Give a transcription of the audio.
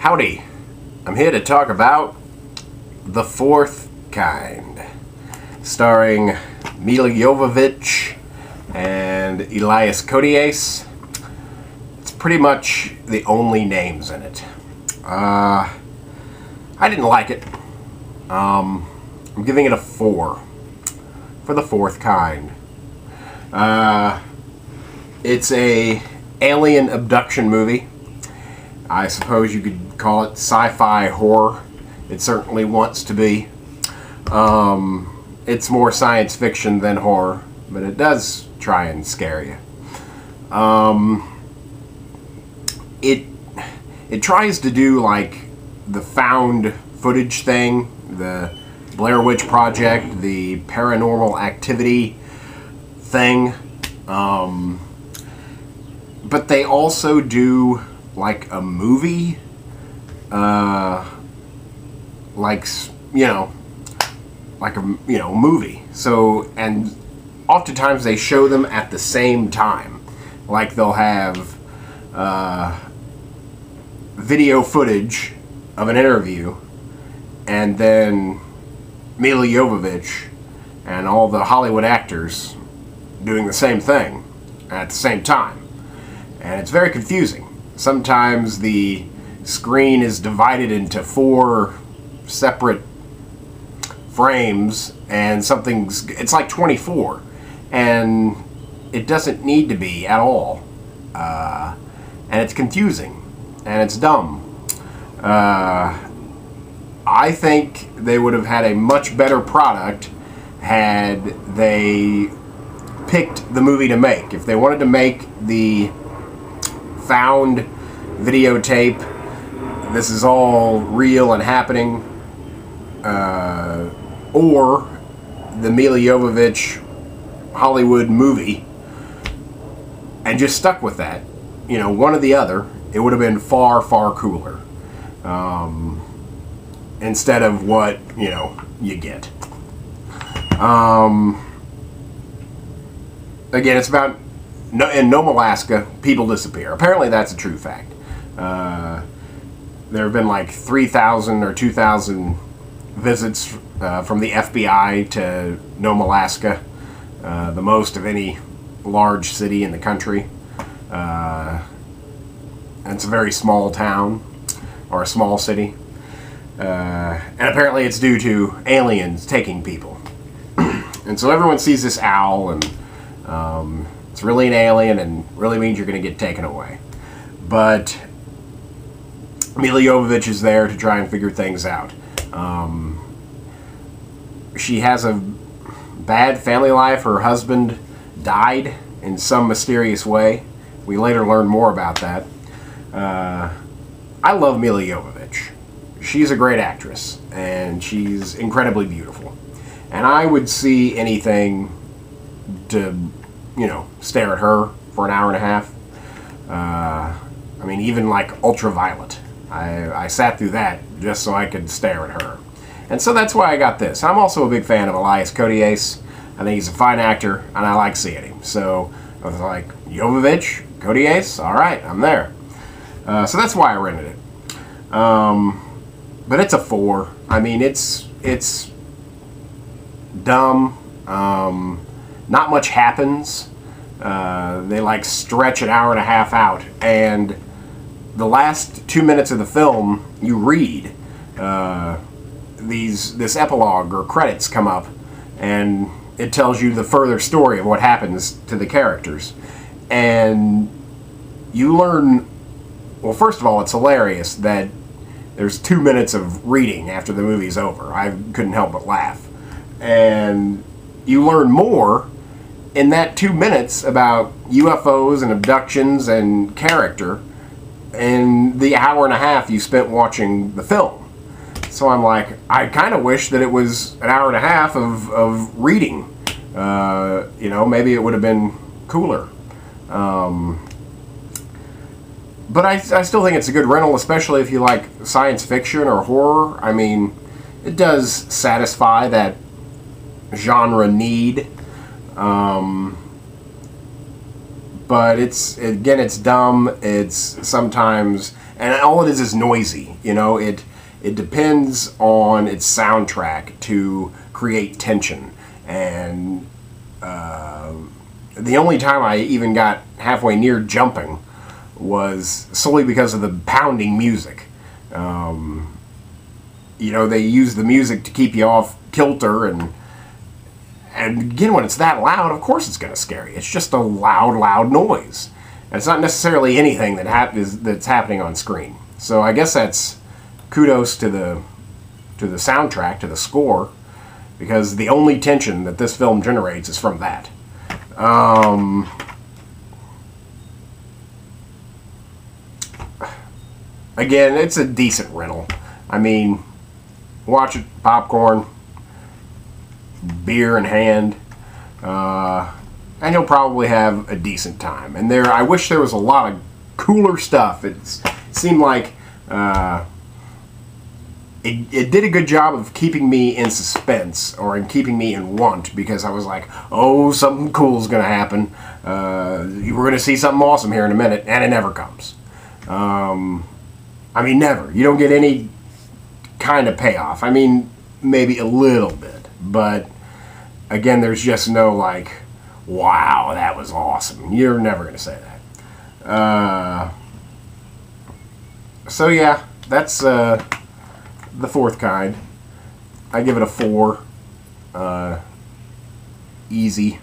Howdy, I'm here to talk about The Fourth Kind, starring Mila Jovovich and Elias Koteas. It's pretty much the only names in it. I didn't like it. I'm giving it a 4 for The Fourth Kind. It's a alien abduction movie. I suppose you could call it sci-fi horror. It certainly wants to be. It's more science fiction than horror, but it does try and scare you. It tries to do like the found footage thing, the Blair Witch Project, the Paranormal Activity thing, but they also do like a movie, like a movie. So, and oftentimes they show them at the same time. Like they'll have video footage of an interview, and then Mila Jovovich and all the Hollywood actors doing the same thing at the same time. And it's very confusing. Sometimes the screen is divided into 4 separate frames, and it's like 24, and it doesn't need to be at all. And it's confusing, and it's dumb. I think they would have had a much better product had they picked the movie to make. If they wanted to make the found videotape, this is all real and happening, or the Mila Jovovich Hollywood movie, and just stuck with that, one or the other, it would have been far, far cooler, instead of what, you get. Again, it's about in Nome, Alaska, people disappear. Apparently that's a true fact. There have been like 3,000 or 2,000 visits from the FBI to Nome, Alaska, the most of any large city in the country. And it's a very small town, or a small city. And apparently it's due to aliens taking people. And so everyone sees this owl, and it's really an alien and really means you're going to get taken away. But Mila Jovovich is there to try and figure things out. She has a bad family life. Her husband died in some mysterious way. We later learn more about that. I love Mila Jovovich. She's a great actress, and she's incredibly beautiful. And I would see anything to, stare at her for an hour and a half. I mean, even like Ultraviolet. I sat through that just so I could stare at her. And so that's why I got this. I'm also a big fan of Elias Koteas. I think he's a fine actor, and I like seeing him. So I was like, Jovovich, Koteas, all right, I'm there. So that's why I rented it. But it's a 4. I mean, it's dumb. Not much happens. They like stretch an hour and a half out, and the last 2 minutes of the film, you read this epilogue or credits come up, and it tells you the further story of what happens to the characters, and you learn. Well, first of all, it's hilarious that there's 2 minutes of reading after the movie's over. I couldn't help but laugh. And you learn more in that 2 minutes about UFOs and abductions and character in the hour and a half you spent watching the film. So I'm like, I kind of wish that it was an hour and a half of reading. Maybe it would have been cooler. But I still think it's a good rental, especially if you like science fiction or horror. I mean, it does satisfy that genre need. But it's dumb. It's sometimes and all it is noisy. You know, it depends on its soundtrack to create tension. And the only time I even got halfway near jumping was solely because of the pounding music. You know, they use the music to keep you off kilter, and again, when it's that loud, of course it's going to scare you. It's just a loud noise. And it's not necessarily anything that's happening on screen. So I guess that's kudos to the soundtrack, to the score, because the only tension that this film generates is from that. Again, it's a decent rental. I mean, watch it, popcorn, beer in hand, and you'll probably have a decent time. And I wish there was a lot of cooler stuff. It seemed like it did a good job of keeping me in suspense, or in keeping me in want, because I was like, oh, something cool's going to happen. We're going to see something awesome here in a minute, and it never comes. I mean, never. You don't get any kind of payoff. I mean, maybe a little bit, but again, there's just no like, wow, that was awesome. You're never going to say that. So yeah, that's the fourth kind. I give it a 4. Easy.